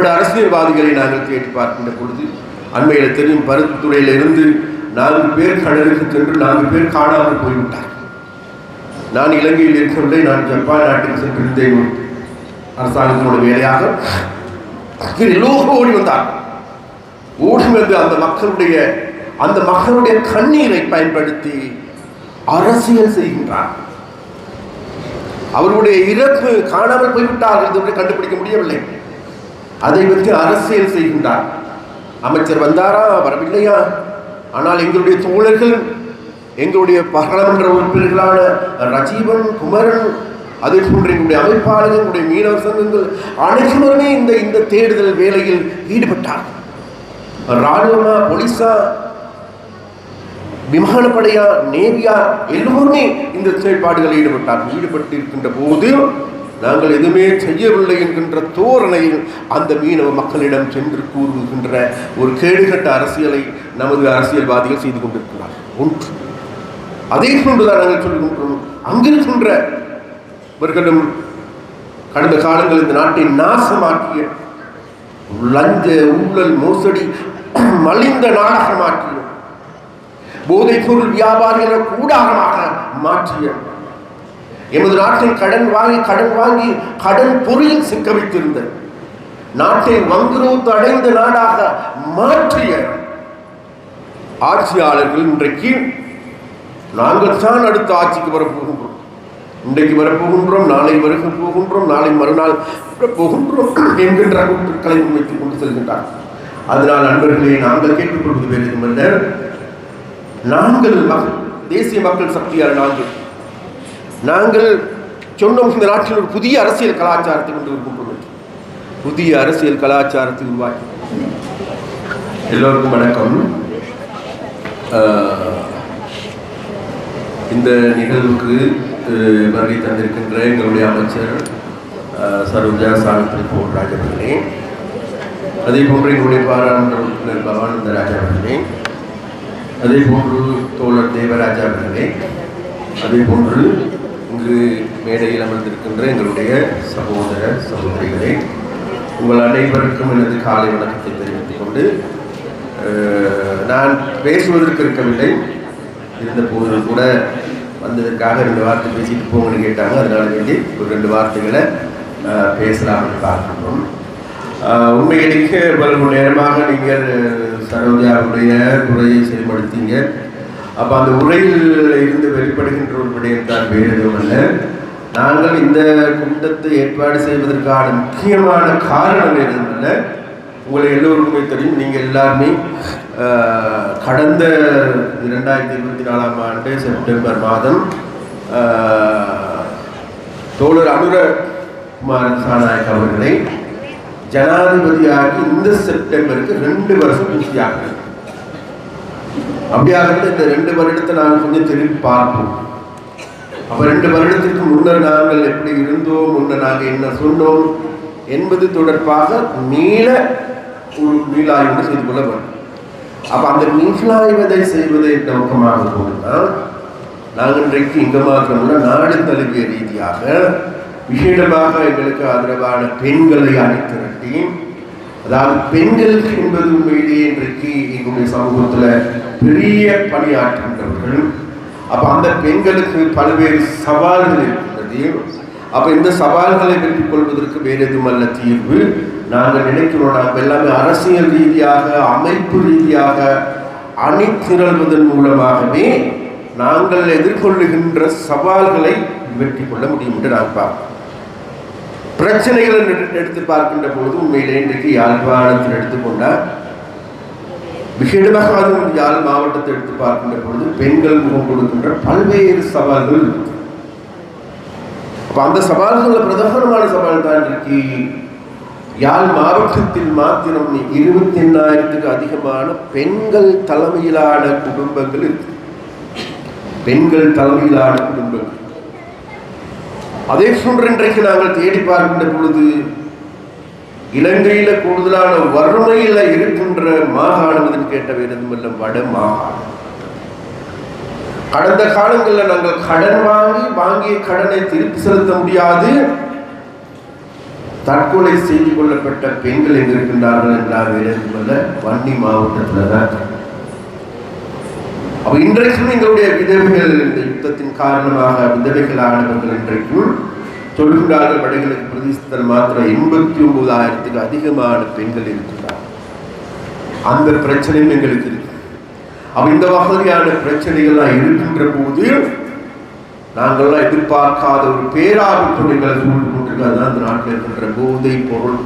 அரசியல்வாதிகளை நாங்கள் தேடி பார்க்கின்ற பொழுது அண்மையில் தெரியும் பருத்தித்துறையில் இருந்து 4 பேர் கடலுக்கு சென்று 4 பேர் காணாமல் போய்விட்டார். நான் இலங்கையில் இருக்கவில்லை, நான் ஜப்பான் நாட்டுக்கு சென்றிருந்தேன் அரசாங்கத்தோட வேலையாக. எல்லோரும் ஓடி வந்தார். ஓடி வந்து அந்த மக்களுடைய கண்ணீரை பயன்படுத்தி அரசியல் செய்கின்றார். அவருடைய இறப்பு காணாமல் போய்விட்டார்கள் என்று கண்டுபிடிக்க முடியவில்லை. அதை வைத்து அரசியல் செய்கின்றார். அமைச்சர் வந்தாரா வரவில்லையா? ஆனால் எங்களுடைய தோழர்கள், எங்களுடைய பாராளுமன்ற உறுப்பினர்களான ரஜீவன், குமரன், அதே போன்ற எங்களுடைய அமைப்பாளர்கள், எங்களுடைய மீனவர் சங்கங்கள் அனைவருமே இந்த தேடுதல் வேலையில் ஈடுபட்டார். ராணுவமா, போலீஸா, விமானப்படையா, நேவியா, எல்லோருமே இந்த செயல்பாடுகளில் ஈடுபட்டு இருக்கின்ற போது நாங்கள் எதுவுமே செய்யவில்லை என்கின்ற தோரணையில் அந்த மீனவ மக்களிடம் சென்று கூறுகின்ற ஒரு கேடுகட்ட அரசியலை நமது அரசியல்வாதிகள் செய்து கொண்டிருக்கிறார். ஒன்று அதே போன்றுதான் நாங்கள் சொல்லுகின்றோம். அங்கிருக்கின்றவர்களும் கடந்த காலங்கள் இந்த நாட்டை நாசமாக்கிய லஞ்ச ஊழல் மோசடி மலிந்த நாடகமாக்கிய போதைப் பொருள் வியாபாரிகளை கூடாரமாக மாற்றிய எமது நாட்டில் கடன் வாங்கி கடன் பொறியில் சிக்க வைத்திருந்த நாட்டை வங்குரோத்து அடைந்த நாடாக மாற்றிய ஆட்சியாளர்கள் இன்றைக்கு நாங்கள் தான் அடுத்த ஆட்சிக்கு வரப்போகின்றோம், இன்றைக்கு வரப்போகின்றோம், நாளை வருக போகின்றோம், நாளை மறுநாள் போகின்றோம் என்கின்ற கூற்றுக்களை முன்வைத்துக் கொண்டு செல்கின்றார். அதனால் நண்பர்களே, நாங்கள் கேட்டுக்கொள்வது வேறு எதுவுமல்ல, நாங்கள் தேசிய மக்கள் சக்தியால் நாங்கள் சொன்னோம், இந்த நாட்டில் ஒரு புதிய அரசியல் கலாச்சாரத்தை கொண்டு வருகின்றோம். புதிய அரசியல் கலாச்சாரத்தை உருவாக்கி. எல்லோருக்கும் வணக்கம். இந்த நிகழ்வுக்கு வருகை தந்திருக்கின்ற எங்களுடைய அமைச்சர் சரோஜா சாவித்ரி ராஜ் அவர்களே, அதே போன்று எங்களுடைய பாராளுமன்ற உறுப்பினர் பவானந்த ராஜா அவர்களே, அதே போன்று தோழர் தேவராஜா அவர்களே, அதே போன்று இங்கு மேடையில் அமர்ந்திருக்கின்ற எங்களுடைய சகோதர சகோதரிகளே, உங்கள் அனைவருக்கும் எனது காலை வணக்கத்தை தெரிவித்துக் கொண்டு, நான் பேசுவதற்கு இருக்கவில்லை, இருந்த போது கூட வந்ததற்காக 2 வார்த்தை பேசிட்டு போங்கன்னு கேட்டாங்க. அதனால வேண்டி ஒரு 2 வார்த்தைகளை பேசலாம்னு பார்க்கணும். உண்மையிலேயே இவ்வளவு நேரமாக நீங்கள் சரோஜாவுடைய உரையை செயல்படுத்தீங்க. அப்போ அந்த உரையில் இருந்து வெளிப்படுகின்ற ஒரு விடயம் தான் வேறு எதுவும் அல்ல. நாங்கள் இந்த கூட்டத்தை ஏற்பாடு செய்வதற்கான முக்கியமான காரணம் எதுவும் அல்ல. உங்களை எல்லோருக்குமே தெரியும், நீங்கள் எல்லாருமே கடந்த 2024ஆம் ஆண்டு செப்டம்பர் மாதம் தோழர் அனுர குமார் திசாநாயக் அவர்களை ஜனாதிபதியாகி இந்த செப்டம்பருக்கு 2 வருஷம் பூர்த்தியாகிறது. அப்படியாக இந்த 2 வருடத்தை நாங்கள் கொஞ்சம் திரும்பி பார்ப்போம். அப்போ 2 வருடத்திற்கு முன்னர் நாங்கள் எப்படி இருந்தோம், முன்னர் நாங்கள் என்ன சொன்னோம் என்பது தொடர்பாக மீளாய்வு செய்து கொள்ள வேண்டும். அப்போ அந்த மீளாய்வதை செய்வதை நோக்கமாக போனால் நாங்கள் இன்றைக்கு இங்கே மாத்திரமுள்ள நாடு தழுவிய ரீதியாக விசேடமாக எங்களுக்கு ஆதரவான பெண்களை அணிதிரட்டி, அதாவது பெண்கள் என்பது உண்மையிலேயே இன்றைக்கு எங்களுடைய சமூகத்தில் பெரிய பணியாற்றுகின்றவர்கள். அப்போ அந்த பெண்களுக்கு பல்வேறு சவால்கள் இருக்கின்றது. அப்போ இந்த சவால்களை வெற்றிக் கொள்வதற்கு வேறு எதுவும் அல்ல தீர்வு. நாங்கள் நினைக்கிறோம், நாங்கள் எல்லாமே அரசியல் ரீதியாக அமைப்பு ரீதியாக அணிதிரள்வதன் மூலமாகவே நாங்கள் எதிர்கொள்ளுகின்ற சவால்களை வெற்றி கொள்ள முடியும் என்று நான் பார்க்கிறோம். பிரச்சனைகளை எடுத்து பார்க்கின்ற பொழுது உண்மையிலே இன்றைக்கு யாழ்ப்பாணத்தில் எடுத்துக்கொண்டால் விசேடமாக அதுவும் யாழ் மாவட்டத்தை எடுத்து பார்க்கின்ற பொழுது பெண்கள் முகம் கொடுக்கின்ற பல்வேறு சவால்கள். அப்போ அந்த சவால்களில் பிரதானமான சவால் தான் இன்றைக்கு யாழ் மாவட்டத்தில் மாத்திரம் 28,000க்கு அதிகமான பெண்கள் தலைமையிலான குடும்பங்கள் இருக்கு. பெண்கள் தலைமையிலான குடும்பங்கள். அதே போன்று இன்றைக்கு நாங்கள் தேடி பார்க்கின்ற பொழுது இலங்கையில கூடுதலான வறுமையில இருக்கின்ற மாகாணம் என்று கேட்ட வேண்டுமல்ல, வட மாகாணம். கடந்த காலங்களில் நாங்கள் கடன் வாங்கிய கடனை திருப்பி செலுத்த முடியாது, தற்கொலை செய்து கொள்ளப்பட்ட பெண்கள் எங்க இருக்கின்றார்கள் என்றால் வேறுமல்ல, வன்னி மாவட்டத்தில் தான். அப்ப இன்றைக்கும் எங்களுடைய விதவைகள் இந்த யுத்தத்தின் காரணமாக விதவைகளானவர்கள் இன்றைக்கும் சொல்கின்றார்கள், படைகளுக்கு பிரதேசத்தில் மாத்திரம் 89,000க்கு அதிகமான பெண்கள் இருக்கிறார். அந்த பிரச்சனையும் எங்களுக்கு இருக்கு. அப்ப இந்த வகையான பிரச்சனைகள்லாம் இருக்கின்ற போது நாங்கள்லாம் எதிர்பார்க்காத ஒரு பேராபத்து எங்களை சூழ்ந்து கொண்டிருக்கிறது. அந்த நாட்டில் இருக்கின்ற போதை பொருள்,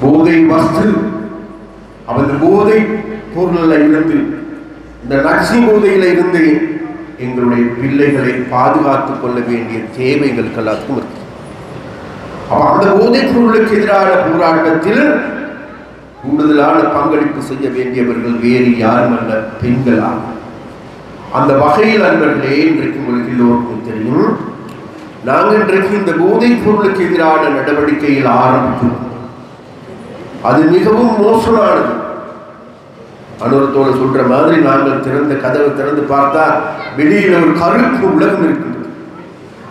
போதை வஸ்து. அந்த போதை பொருளில் இருந்து, இந்த நச்சு போதையில இருந்து எங்களுடைய பிள்ளைகளை பாதுகாத்துக் கொள்ள வேண்டிய தேவைகள் எல்லாத்துக்கும் இருக்கு. அப்ப அந்த போதை பொருளுக்கு எதிரான போராட்டத்தில் கூடுதலான பங்களிப்பு செய்ய வேண்டியவர்கள் வேறு யாரும் அல்ல, பெண்களாகும். அந்த வகையில் அன்பர்களே, இன்றைக்கு உங்களுக்கு எல்லோருக்கும் தெரியும், நாங்கள் இன்றைக்கு இந்த போதைப் பொருளுக்கு எதிரான நடவடிக்கையில் ஆரம்பித்தோம். அது மிகவும் மோசமானது. அனுரத்தோடு சொல்ற மாதிரி நாங்கள் திறந்த கதவை திறந்து பார்த்தா வெளியில ஒரு கருப்பு உலகம் இருக்கின்றது.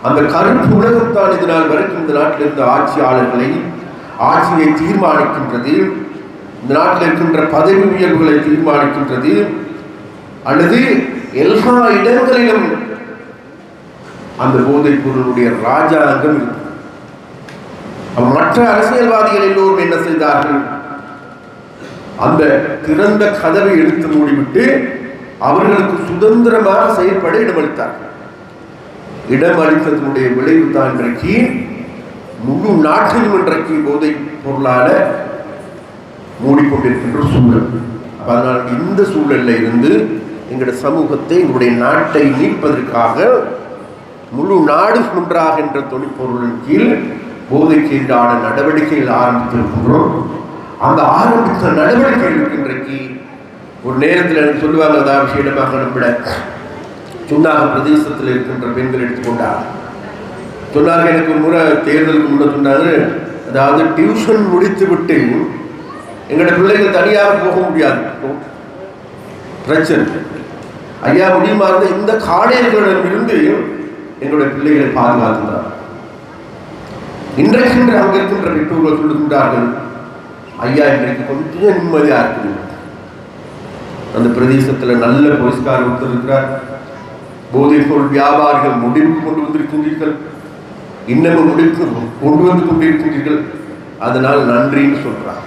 அந்த கருப்பு உலகம் தான் இது நாள் வரைக்கும் இந்த நாட்டில் இருந்த ஆட்சியாளர்களை, ஆட்சியை தீர்மானிக்கின்றது, இந்த நாட்டில் இருக்கின்ற பதவி உயர்வுகளை தீர்மானிக்கின்றது, அல்லது எல்லா இடங்களிலும் அந்த போதைப் பொருளுடைய ராஜாங்கம் இருக்கு. மற்ற அரசியல்வாதிகள் எல்லோரும் என்ன செய்தார்கள்? அந்த திறந்த கதவை எடுத்து மூடிவிட்டு அவர்களுக்கு சுதந்திரமாக செயல்பட இடமளித்தார்கள். இடமளித்ததனுடைய விளைவு தான் இன்றைக்கு முழு நாட்டிலும் இன்றைக்கு போதைப் பொருளால மூடிக்கொண்டிருக்கின்ற சூழல். அதனால் இந்த சூழலில் இருந்து எங்களுடைய சமூகத்தை, எங்களுடைய நாட்டை மீட்பதற்காக முழு நாடு ஒன்றாக என்ற தொழிற்பொருளின் கீழ் போதைக்கு எதிரான நடவடிக்கைகள் ஆரம்பித்திருக்கின்றோம். அந்த ஆரம்பித்த நடவடிக்கைகளுக்கு இன்றைக்கு ஒரு நேரத்தில் எனக்கு சொல்லுவாங்க, அதாவது விஷயமாக நம்மள சுன்னாக பிரதேசத்தில் இருக்கின்ற பெண்கள் எடுத்துக்கொண்டார் சொன்னார்கள். எனக்கு முறை தேர்தலுக்கு முன்ன சொன்னாங்க, அதாவது டியூஷன் முடித்து விட்டு எங்களுடைய பிள்ளைகள் தனியாக போக முடியாது, பிரச்சனை. ஐயா முடியுமா இருந்த இந்த காடையர்களிடம் இருந்து எங்களுடைய பிள்ளைகளை பாதுகாத்துள்ளார். இன்றைக்கு அங்கே இருக்கின்ற பெற்றோர்கள் சொல்லுகின்றார்கள், ஐயா இன்றைக்கு கொஞ்சம் நிம்மதியா இருக்குது. அந்த பிரதேசத்தில் நல்ல போலீஸ்காரர் ஒருத்தர் இருக்கிறார். போதைப் பொருள் வியாபாரிகள் முடிவுக்கு கொண்டு வந்திருக்கின்றீர்கள், இன்னமும் முடிவுக்கு கொண்டு வந்து கொண்டிருக்கின்றீர்கள், அதனால் நன்றின்னு சொல்றாங்க.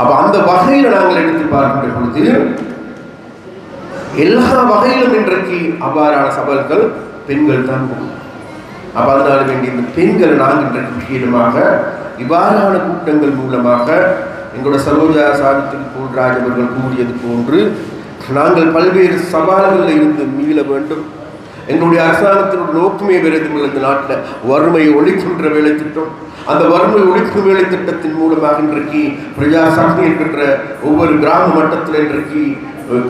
அப்ப அந்த வகையில் நாங்கள் எடுத்து பார்க்கின்ற பொழுது எல்லா வகையிலும் இன்றைக்கு அவ்வாறான சவால்கள் பெண்கள் தான். அப்ப அதனால வேண்டிய இந்த பெண்கள் நாங்கள் இன்றைக்கு விஷயமாக இவ்வாறான கூட்டங்கள் மூலமாக எங்களோட சரோஜா சாவித்திரி போல்ராஜ் அவர்கள் கூறியது போன்று நாங்கள் பல்வேறு சவால்களில் இருந்து மீள வேண்டும். எங்களுடைய அரசாங்கத்தினுடைய நோக்கமே வேறு இந்த நாட்டில் வறுமையை ஒழிக்கின்ற வேலை திட்டம். அந்த வறுமை ஒழிக்கும் வேலை திட்டத்தின் மூலமாக இன்றைக்கு பிரஜா சக்தி என்கின்ற ஒவ்வொரு கிராம மட்டத்தில் இன்றைக்கு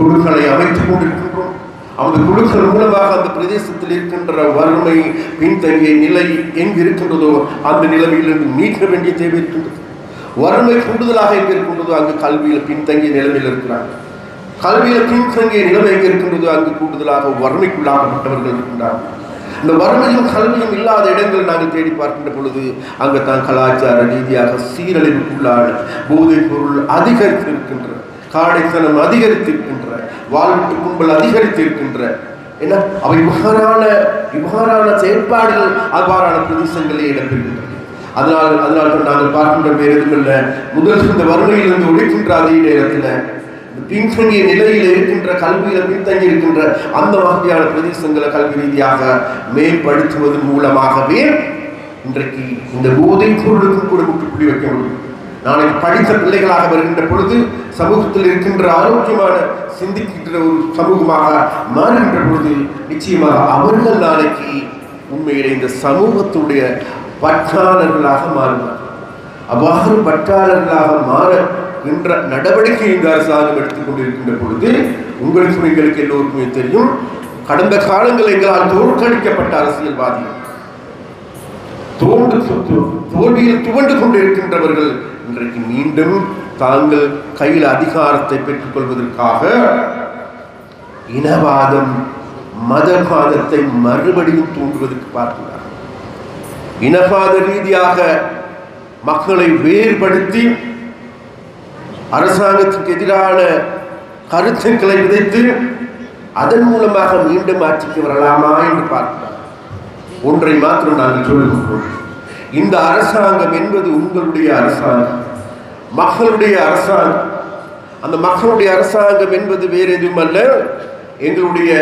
குழுக்களை அமைத்துக் கொண்டிருக்கின்றோம். அந்த குழுக்கள் மூலமாக அந்த பிரதேசத்தில் இருக்கின்ற வறுமை பின்தங்கிய நிலை எங்கு இருக்கின்றதோ அந்த நிலைமையிலிருந்து மீட்க வேண்டிய தேவை இருக்கின்றது. வறுமை கூடுதலாக எங்கே இருக்கின்றதோ அங்கு கல்வியில் பின்தங்கிய நிலைமையில் இருக்கிறார். கல்வியில் பின்தங்கிய நிலைமை எங்கே இருக்கின்றதோ அங்கு கூடுதலாக வறுமைக்குள்ளாகப்பட்டவர்கள் இருக்கின்றார்கள். இந்த வறுமையும் கல்வியும் இல்லாத இடங்கள் நாங்கள் தேடி பார்க்கின்ற பொழுது அங்கு தான் கலாச்சார ரீதியாக சீரழிவுக்குள்ளான போதைப் பொருள் அதிகரித்திருக்கின்ற, காடைத்தனம் அதிகரித்திருக்கின்ற, வாழ்விட்டு கும்பல் அதிகரித்திருக்கின்ற, ஏன்னா அவை இவ்வாறான செயற்பாடுகள் அவ்வாறான பிரதேசங்களே இடம்பெறுகின்றன. அதனால் நாங்கள் பார்க்கின்ற வேறு எதுவுமில்லை, முதல் இந்த வறுமையிலிருந்து ஒழிக்கின்ற அதே நேரத்தில் பின்தங்கிய நிலையில் இருக்கின்ற, கல்வியில் பின்தங்கி இருக்கின்ற அந்த வகையான பிரதேசங்களை கல்வி ரீதியாக மேம்படுத்துவதன் மூலமாகவே இன்றைக்கு இந்த போதைப் பொருளுக்கும் கூட முற்றுப்புள்ளி வைக்க முடியும். நாளைக்கு படித்த பிள்ளைகளாக வருகின்ற பொழுது சமூகத்தில் இருக்கின்ற ஆரோக்கியமான சிந்திக்கின்ற ஒரு சமூகமாக மாறுகின்ற பொழுது நிச்சயமாக அவர்கள் நாளைக்கு உண்மையிலே இந்த சமூகத்துடைய பற்றாளர்களாக மாறுவார். அவ்வாறு பற்றாளர்களாக மாறுகின்ற நடவடிக்கை இந்த அரசாங்கம் எடுத்துக் கொண்டிருக்கின்ற பொழுது உங்களுக்கு எங்களுக்கு எல்லோருக்குமே தெரியும், கடந்த காலங்கள் எங்களால் தோற்கடிக்கப்பட்ட அரசியல்வாதிகள், தோல்வியில் துவண்டு கொண்டிருக்கின்றவர்கள் இன்றைக்கு மீண்டும் தாங்கள் கையில் அதிகாரத்தை பெற்றுக் கொள்வதற்காக இனவாதம், மதவாதத்தை மறுபடியும் தூண்டுவதற்கு பார்க்கிறார். இனவாத ரீதியாக மக்களை வேறுபடுத்தி அரசாங்கத்துக்கு எதிரான கருத்துக்களை விதைத்து அதன் மூலமாக மீண்டும் ஆட்சிக்கு வரலாமா என்று பார்க்கிறார். ஒன்றை மாத்திரம் நாங்கள் சொல்லுகிறோம், இந்த அரசாங்கம் என்பது உங்களுடைய அரசாங்கம், மக்களுடைய அரசாங்கம். அந்த மக்களுடைய அரசாங்கம் என்பது வேறு எதுவும் அல்ல, எங்களுடைய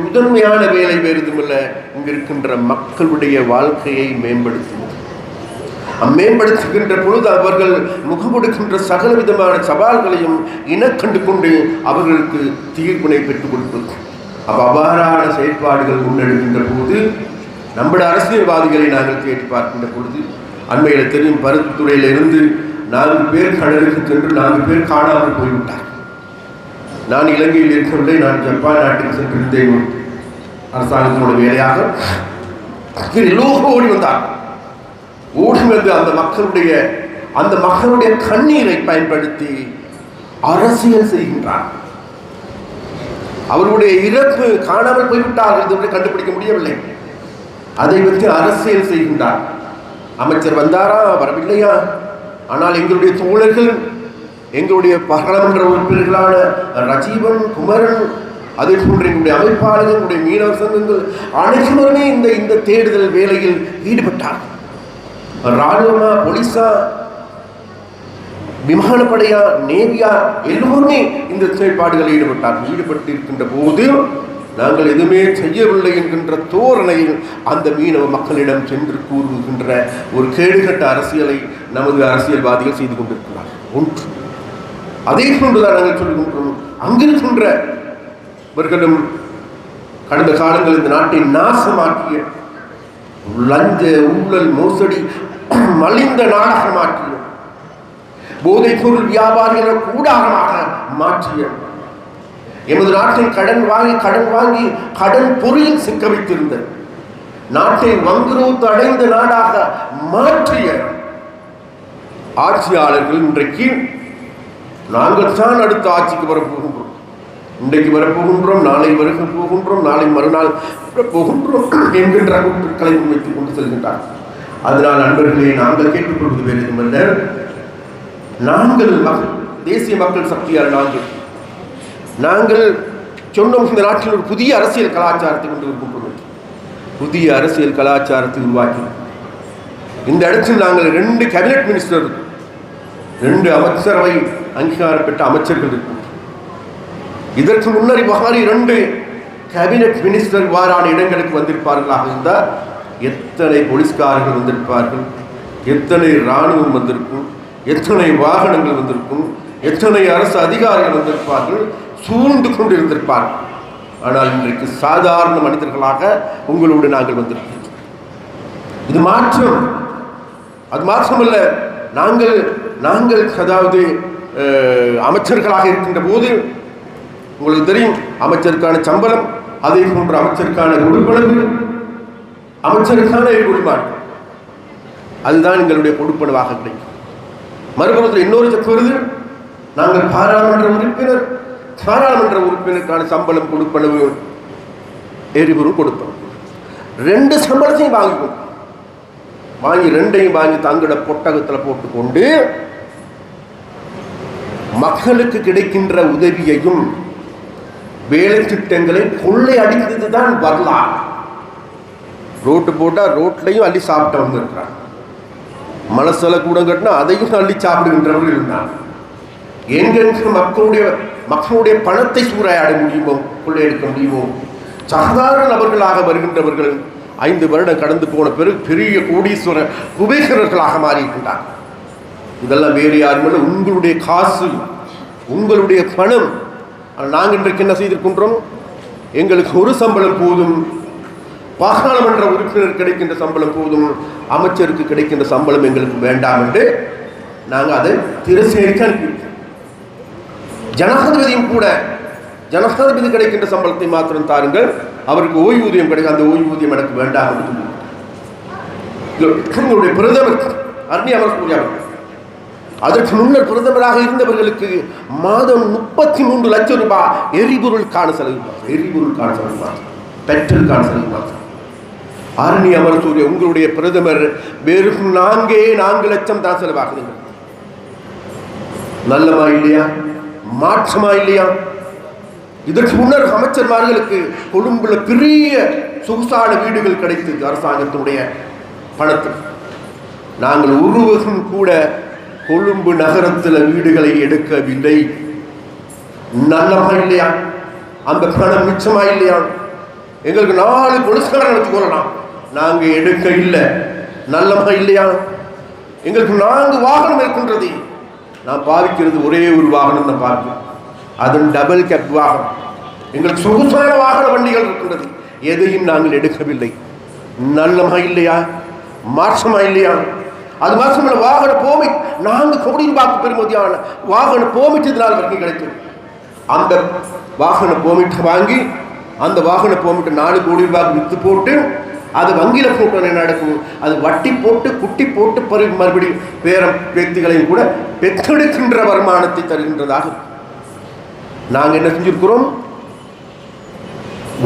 முதன்மையான வேலை வேறு எதுவுமல்ல, இங்கு இருக்கின்ற மக்களுடைய வாழ்க்கையை மேம்படுத்துகின்ற பொழுது அவர்கள் முகமொடுக்கின்ற சகல விதமான சவால்களையும் இனக்கண்டு கொண்டு அவர்களுக்கு தீர்ப்பினை பெற்றுக் கொடுப்பது. அவ்வாறான செயற்பாடுகள் முன்னெடுக்கின்ற போது நம்முடைய அரசியல்வாதிகளை நாங்கள் கேட்டு பார்க்கின்ற பொழுது அண்மையில் தெரியும், பருத்துறையிலிருந்து 4 பேர் கடலுக்கு சென்று 4 பேர் காணாமல் போய்விட்டார். நான் இலங்கையில் இருக்கவில்லை, நான் ஜப்பான் நாட்டுக்கு சென்றிருந்தேன் அரசாங்கத்தோட வேலையாக. எல்லோரும் ஓடி வந்தார். ஓடி வந்து அந்த மக்களுடைய கண்ணீரை பயன்படுத்தி அரசியல் செய்கின்றார். அவருடைய இறப்பு காணாமல் போய்விட்டார்கள் என்று கண்டுபிடிக்க முடியவில்லை, அதை பற்றி அரசியல் செய்கின்றார். அமைச்சர் வந்தாரா வரவில்லையா? ஆனால் எங்களுடைய தோழர்கள், எங்களுடைய பாராளுமன்ற உறுப்பினர்களான ரஜீவன், குமரன், அதே போன்ற எங்களுடைய அமைப்பாளர்கள், எங்களுடைய மீனவர் சங்கங்கள் அனைவருமே இந்த தேடுதல் வேலையில் ஈடுபட்டார். ராணுவமா, போலீஸா, விமானப்படையா, நேவியா, எல்லோருமே இந்த செயல்பாடுகளில் ஈடுபட்டு இருக்கின்ற போது நாங்கள் எதுவுமே செய்யவில்லை என்கின்ற தோரணையில் அந்த மீனவ மக்களிடம் சென்று கூறுகின்ற ஒரு கேடுகட்ட அரசியலை நமது அரசியல்வாதிகள் செய்து கொண்டிருக்கிறார்கள். ஒன்று அதே போன்றுதான் நாங்கள் சொல்லுகின்றோம், அங்கிருக்கின்றவர்களும் கடந்த காலங்கள் இந்த நாட்டை நாசமாக்கிய லஞ்ச ஊழல் மோசடி மலிந்த நாடகமாக்கிய போதைப் பொருள் வியாபாரிகளை கூடாரமாக மாற்றிய எமது நாட்டில் கடன் வாங்கி கடன் பொறியில் சிக்க வைத்திருந்த நாட்டை வங்குரோத்து அடைந்த நாடாக மாற்றிய ஆட்சியாளர்கள் இன்றைக்கு நாங்கள் தான் அடுத்த ஆட்சிக்கு வரப்போகின்றோம், இன்றைக்கு வரப்போகின்றோம், நாளை வருக போகின்றோம், நாளை மறுநாள் போகின்றோம் என்கின்ற கூற்றுக்களை வைத்துக் கொண்டு செல்கின்றார். அதனால் நண்பர்களே, நாங்கள் கேட்டுக்கொள்வது வேறு எதுவுமல்ல, நாங்கள் தேசிய மக்கள் சக்தியால் நாங்கள் சொன்னோம், இந்த நாட்டில் ஒரு புதிய அரசியல் கலாச்சாரத்தை கொண்டு இருக்கின்றோம். புதிய அரசியல் கலாச்சாரத்தை உருவாக்கி இந்த இடத்தில் நாங்கள் 2 கேபினட் மினிஸ்டர், 2 அமைச்சரவை அங்கீகாரம் பெற்ற அமைச்சர்கள் இருக்கும். இதற்கு முன்னர் இவ்வாறு 2 கேபினட் மினிஸ்டர் இவ்வாறான இடங்களுக்கு வந்திருப்பார்களாக இருந்தால் எத்தனை போலீஸ்காரர்கள் வந்திருப்பார்கள், எத்தனை இராணுவம் வந்திருக்கும், எத்தனை வாகனங்கள் வந்திருக்கும், எத்தனை அரசு அதிகாரிகள் வந்திருப்பார்கள், சூழ்ந்து கொண்டு இருந்திருப்பார்கள். ஆனால் இன்றைக்கு சாதாரண மனிதர்களாக உங்களோடு நாங்கள் வந்திருக்கிறோம். இது மாற்றம். அது மாற்றமல்ல, நாங்கள் அதாவது அமைச்சர்களாக இருக்கின்ற போது உங்களுக்கு தெரியும், அமைச்சருக்கான சம்பளம், அதே போன்ற அமைச்சருக்கான கொடுப்பனவு, அமைச்சருக்கான கொடுப்பாடு, அதுதான் எங்களுடைய கொடுப்பனவாக கிடைக்கும். மறுபுறத்தில் இன்னொரு சத்து வருது, நாங்கள் பாராளுமன்ற உறுப்பினருக்கான சம்பளம் கொடுப்பனவு, எரிபொருள் கொடுப்பனவு, 2 சம்பளத்தையும் வாங்கி 2ஐயும் வாங்கி தங்களோட பொட்டகத்தில் போட்டுக்கொண்டு மக்களுக்கு கிடைக்கின்ற உதவியையும் வேலை திட்டங்களை கொள்ளை அடிக்கிறது தான் வரலாறு. ரோட்டு போட்டால் ரோட்லையும் அள்ளி சாப்பிட்டவங்க இருக்கிறாங்க, மனசில கூட கட்டினா அதையும் அள்ளி சாப்பிடுகின்றவர்கள் இருந்தாங்க. எங்கெங்கு மக்களுடைய பணத்தை சூறையாட முடியுமோ, கொள்ளையடிக்க முடியுமோ, சாதாரண நபர்களாக வருகின்றவர்கள் 5 வருடம் கடந்து போன பிறகு பெரிய கோடீஸ்வர குபேஸ்வரர்களாக மாறியிருக்கின்றார். இதெல்லாம் வேறு யாருமே உங்களுடைய காசு, உங்களுடைய பணம். நாங்கள் இன்றைக்கு என்ன செய்திருக்கின்றோம், எங்களுக்கு ஒரு சம்பளம் போதும், பாராளுமன்ற உறுப்பினர் கிடைக்கின்ற சம்பளம் போதும், அமைச்சருக்கு கிடைக்கின்ற சம்பளம் எங்களுக்கு வேண்டாம் என்று நாங்கள் அதை திரசேரிக்க அனுப்பிவிட்டோம். ஜனாதிபதியும் கூட ஜனாதிபதி கிடைக்கின்ற சம்பளத்தை மாத்திரம் தாருங்கள், அவருக்கு ஓய்வூதியம் கிடைக்கும், அந்த ஓய்வூதியம் எனக்கு வேண்டாம் என்று சொல்லுங்கள். பிரதமர் அர்னி அமர்சூரியா அதற்கு முன்னர் பிரதமராக இருந்தவர்களுக்கு மாதம் 33 லட்சம் ரூபாய் எரிபொருளுக்கான செலவு, பெட்ரோலுக்கான செலவு. ஆரணி அமரசூரிய உங்களுடைய பிரதமர் வெறும் 4 லட்சம் தான் செலவாகுதுங்க. நல்லமா இல்லையா? மாற்றமா இல்லையா? இதற்கு முன்னர் அமைச்சர்மார்களுக்கு கொழும்புல பெரிய சொகுசான வீடுகள் கிடைத்தது அரசாங்கத்தினுடைய பணத்தில். நாங்கள் ஒருவரும் கூட கொழும்பு நகரத்தில் வீடுகளை எடுக்கவில்லை. நல்லமா இல்லையா? அந்த பணம் மிச்சமா இல்லையா? எங்களுக்கு 4 கொலுசுகளை வச்சுக்கொள்ளலாம், நாங்க எடுக்க இல்லை. நல்லமா இல்லையா? எங்களுக்கு 4 வாகனம் இருக்கின்றது. நான் பாவிக்கிறது ஒரே ஒரு வாகனம் தான் பார்ப்பேன், அதன் டபுள் கேப் வாகனம். எங்களுக்கு சொகுசான வாகன வண்டிகள் இருக்கின்றது, எதையும் நாங்கள் எடுக்கவில்லை. நல்லமா இல்லையா? மாற்றமா இல்லையா? அது மாற்றமில்ல, வாகன போமி நாங்கள் கோடியில் பார்க்க பெருமதியான வாகன போமிட்டதுனால வரைக்கும் கிடைக்கும். அந்த வாகன போமிட்டை வாங்கி அந்த வாகன போமிட்டு 4 கோடி ரூபாய்க்கு விற்று போட்டு அது வங்கியில் போட்டு என்ன நடக்கும்? அது வட்டி போட்டு குட்டி போட்டு மறுபடியும் பேரம் பேத்திகளையும் கூட பெற்றெடுக்கின்ற வருமானத்தை தருகின்றதாக நாங்கள் என்ன செஞ்சிருக்கிறோம்?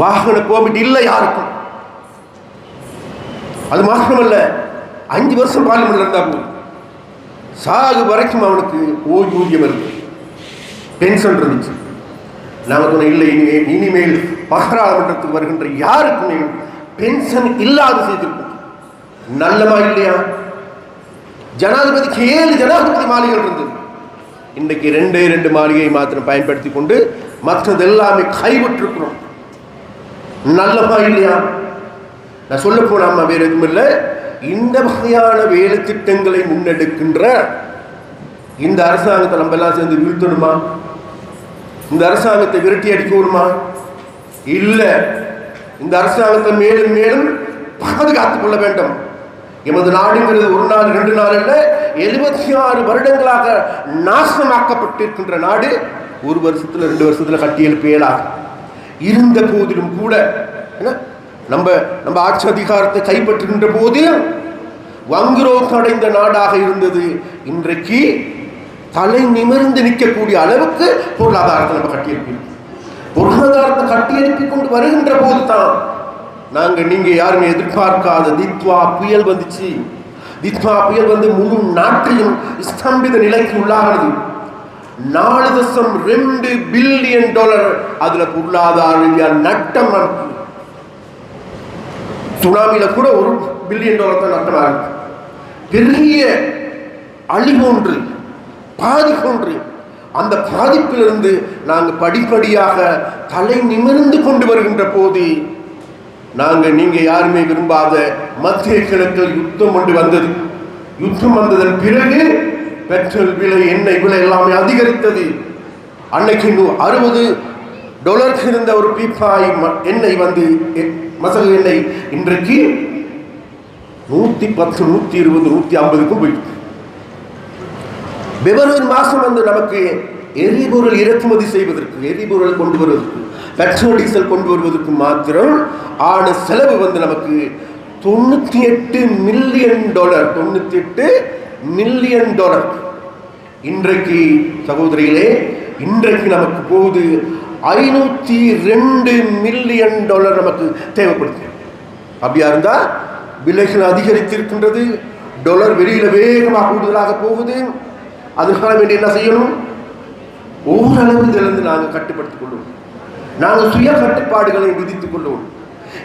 வாகன போமிட்டு இல்லை யாருக்கும். அது மாத்திரமல்ல, 5 வருஷம் பார்லிமெண்ட் இருந்தால் போதும், சாகு வரைக்கும் அவனுக்கு ஓய்வூதியம் இருக்கு, பென்ஷன் இருந்துச்சு. நாங்கள் சொன்ன இல்லை, இனிமேல் பாராளுமன்றத்துக்கு வருகின்ற யாருக்குமே பென்ஷன் இல்லாத செய்திருக்கும். நல்லமா இல்லையா? ஜனாதிபதிக்கு 7 ஜனாதிபதி மாளிகைகள் இருந்தது, இன்றைக்கு 2 மாளிகையை மாத்திரம் பயன்படுத்தி கொண்டு மற்றது எல்லாமே கைவிட்டிருக்கிறோம். நல்லமா இல்லையா? நான் சொல்ல போனாமா வேற எதுவும் இல்லை. இந்த வகையான வேலை திட்டங்களை முன்னெடுக்கின்ற இந்த அரசாங்கத்தை நம்ம எல்லாம் சேர்ந்து வீழ்த்தணுமா? இந்த அரசாங்கத்தை விரட்டி அடிக்கணுமா? இல்லை, இந்த அரசாங்கத்தை மேலும் மேலும் பாதுகாத்துக் கொள்ள வேண்டும். எமது நாடுங்கிறது 1 நாள் 2 நாள் அல்ல, 76 வருடங்களாக நாசமாக்கப்பட்டிருக்கின்ற நாடு 1 வருஷத்துல 2 வருஷத்துல கட்டியெழுப்ப இயலாது. இருந்த போதிலும் கூட நம்ம ஆட்சி அதிகாரத்தை கைப்பற்றுகின்ற போது வங்குரோத்து அடைந்த நாடாக இருந்தது. இன்றைக்கு தலை நிமிர்ந்து நிற்கக்கூடிய அளவுக்கு பொருளாதாரத்தை நம்ம கட்டியிருப்போம். பொருளாதாரத்தை கட்டியெழுப்பி கொண்டு வருகின்ற போது தான் நீங்க யாருமே எதிர்பார்க்காத தித்வா புயல் வந்துச்சு. தித்வா புயல் வந்து முழு நாட்டையும் ஸ்தம்பித நிலைக்கு உள்ளாகிறது. $4.2 பில்லியன் அதுல பொருளாதார நட்டம். சுனாமியில கூட $1 பில்லியன் தான் நட்டமா இருக்கு. பெரிய அழிவொன்று, பாதிப்பொன்று. அந்த பாதிப்பிலிருந்து நாங்கள் படிப்படியாக தலை நிமிர்ந்து கொண்டு வருகின்ற போது நீங்க யாருமே விரும்பாத மத்திய கிழக்கில் யுத்தம் கொண்டு வந்தது. யுத்தம் வந்ததன் பிறகு பெட்ரோல் விலை, எண்ணெய் விலை எல்லாமே அதிகரித்தது. அன்னைக்கு $60 இருந்த ஒரு பீப்பாய் எண்ணெய் வந்து மசகு எண்ணெய் இன்றைக்கு 110, 120, 150க்கும் போயிட்டு. பிப்ரவரி மாதம் வந்து நமக்கு எரிபொருள் இறக்குமதி செய்வதற்கு, எரிபொருள் கொண்டு வருவதற்கு, பெட்ரோல் டீசல் கொண்டு வருவதற்கு மாத்திரம் ஆன செலவு வந்து நமக்கு $98 மில்லியன். $98 மில்லியன். இன்றைக்கு சகோதரிகளே, இன்றைக்கு நமக்கு போகுது $502 மில்லியன் நமக்கு தேவைப்படுது. அப்படியா இருந்தா விலைகள் அதிகரித்திருக்கின்றது, டாலர் வெளியில வேகமாக கூடுதலாக போகுது. அதுக்காக வேண்டி என்ன செய்யணும்? ஓரளவு இதிலிருந்து நாங்கள் கட்டுப்படுத்திக் கொள்வோம். நாங்கள் சுய கட்டுப்பாடுகளை விதித்துக் கொள்வோம்.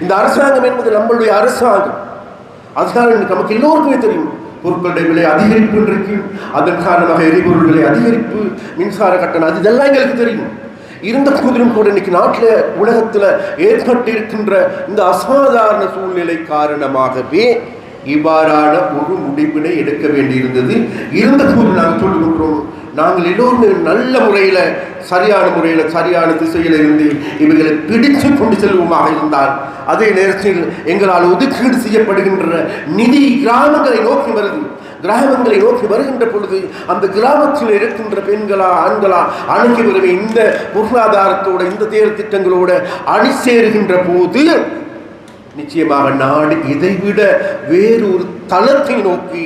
இந்த அரசாங்கம் என்பது நம்மளுடைய அரசாங்கம். அதனால நமக்கு எல்லோருக்குமே தெரியும், பொருட்களுடைய விலை அதிகரிப்பு இருக்கு, அதன் காரணமாக எரிபொருள் விலை அதிகரிப்பு, மின்சார கட்டணம், அது இதெல்லாம் எங்களுக்கு தெரியும். இருந்த போதிலும் கூட இன்னைக்கு நாட்டில் உலகத்தில் ஏற்பட்டிருக்கின்ற இந்த அசாதாரண சூழ்நிலை காரணமாகவே இவ்வாறான ஒரு முடிவினை எடுக்க வேண்டியிருந்தது. இருந்த போது நாங்கள் சொல்லுகின்றோம், நாங்கள் எல்லோருமே நல்ல முறையில், சரியான முறையில், சரியான திசையில் இருந்து இவைகளை பிடித்து கொண்டு செல்வோமாக இருந்தால், அதே நேரத்தில் எங்களால் ஒதுக்கீடு செய்யப்படுகின்ற நிதி கிராமங்களை நோக்கி வருது. கிராமங்களை நோக்கி வருகின்ற பொழுது அந்த கிராமத்தில் இருக்கின்ற பெண்களா ஆண்களா அணுகி இந்த பொருளாதாரத்தோட, இந்த தேர்தல் திட்டங்களோட அணி சேருகின்ற போது நிச்சயமாக நாடு இதைவிட வேறொரு தளத்தை நோக்கி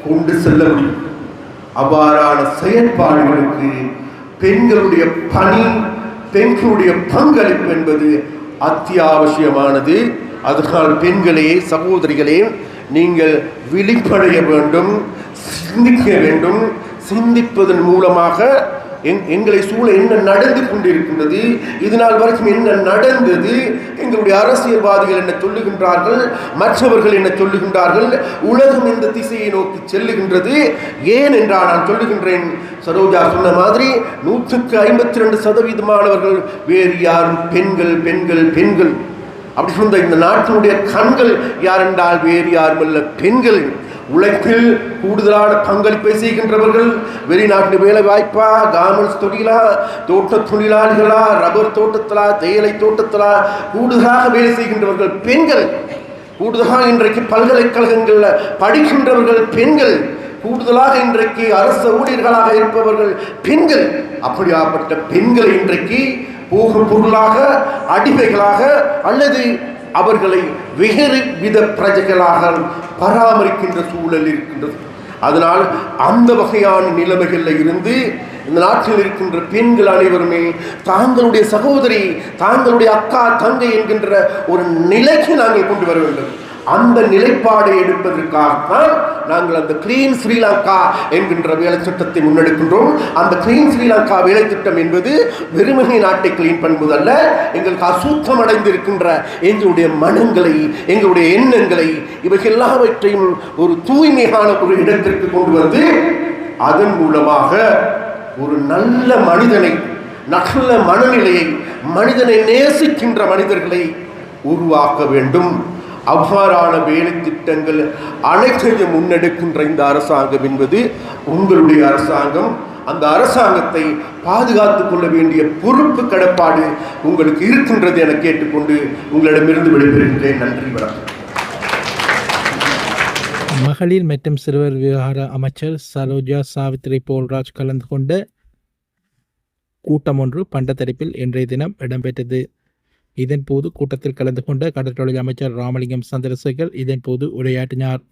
கொண்டு செல்ல முடியும். அவ்வாறான செயற்பாடுகளுக்கு பெண்களுடைய பணி, பெண்களுடைய பங்களிப்பு என்பது அத்தியாவசியமானது. அதனால் பெண்களே, சகோதரிகளே, நீங்கள் விழிப்படைய வேண்டும், சிந்திக்க வேண்டும். சிந்திப்பதன் மூலமாக எங்களை சூழ என்ன நடந்து கொண்டிருக்கின்றது, இதனால் வரைக்கும் என்ன நடந்தது, எங்களுடைய அரசியல்வாதிகள் என்ன சொல்லுகின்றார்கள், மற்றவர்கள் என்ன சொல்லுகின்றார்கள், உலகம் இந்த திசையை நோக்கி செல்லுகின்றது. ஏன் என்றால் நான் சொல்லுகின்றேன், சரோஜா சொன்ன மாதிரி 152% வேறு யாரும் பெண்கள் பெண்கள் பெண்கள். அப்படி சொன்ன இந்த நாட்டினுடைய கண்கள் யார் என்றால் வேறு யாரும் அல்ல, பெண்கள். உழைப்பில் கூடுதலான பங்களிப்பை செய்கின்றவர்கள், வெளிநாட்டு வேலை வாய்ப்பா, கார்மெண்ட்ஸ் தொழிலா, தோட்ட தொழிலாளிகளா, ரப்பர் தோட்டத்திலா, தேயிலை தோட்டத்திலா கூடுதலாக வேலை செய்கின்றவர்கள் பெண்கள். கூடுதலாக இன்றைக்கு பல்கலைக்கழகங்களில் படிக்கின்றவர்கள் பெண்கள். கூடுதலாக இன்றைக்கு அரசு ஊழியர்களாக இருப்பவர்கள் பெண்கள். அப்படியாப்பட்ட பெண்களை இன்றைக்கு போகும் பொருளாக, அடிமைகளாக அல்லது அவர்களை வேறு வித பிரஜைகளாக பராமரிக்கின்ற சூழல் இருக்கின்றது. அதனால் அந்த வகையான நிலைமைகளில் இருந்து இந்த நாட்டில் இருக்கின்ற பெண்கள் அனைவருமே தாங்களுடைய சகோதரி, தாங்களுடைய அக்கா, தங்கை என்கின்ற ஒரு நிலைக்கு நாங்கள் கொண்டு வர வேண்டும். அந்த நிலைப்பாடை எடுப்பதற்காகத்தான் நாங்கள் அந்த கிளீன் ஸ்ரீலங்கா என்கின்ற வேலை திட்டத்தை முன்னெடுக்கின்றோம். அந்த கிளீன் ஸ்ரீலங்கா வேலை திட்டம் என்பது வெறுமனே நாட்டை கிளீன் பண்ணுவதல்ல, எங்களுக்கு அசுத்தம் அடைந்திருக்கின்ற எங்களுடைய மனங்களை, எங்களுடைய எண்ணங்களை, இவைகள் எல்லாவற்றையும் ஒரு தூய்மையான ஒரு இடத்திற்கு கொண்டு வந்து அதன் மூலமாக ஒரு நல்ல மனிதனை, நல்ல மனநிலையை, மனிதனை நேசிக்கின்ற மனிதர்களை உருவாக்க வேண்டும். அவ்வாறான வேலை திட்டங்கள் அனைத்தையும் முன்னெடுக்கின்ற இந்த அரசாங்கம் என்பது உங்களுடைய அரசாங்கம். அந்த அரசாங்கத்தை பாதுகாத்துக் கொள்ள வேண்டிய பொறுப்பு, கடப்பாடு உங்களுக்கு இருக்கின்றது என கேட்டுக்கொண்டு உங்களிடமிருந்து விடைபெறுகின்றேன். நன்றி, வணக்கம். மகளிர் மற்றும் சிறுவர் விவகார அமைச்சர் சரோஜா சாவித்ரி போல்ராஜ் கலந்து கொண்ட கூட்டம் ஒன்று பண்டத்தரிப்பில் இன்றைய தினம் இடம்பெற்றது. இதன்போது கூட்டத்தில் கலந்து கொண்ட கடற்றொழில் அமைச்சர் ராமலிங்கம் சந்திரசேகர் இதன்போது உரையாற்றினார்.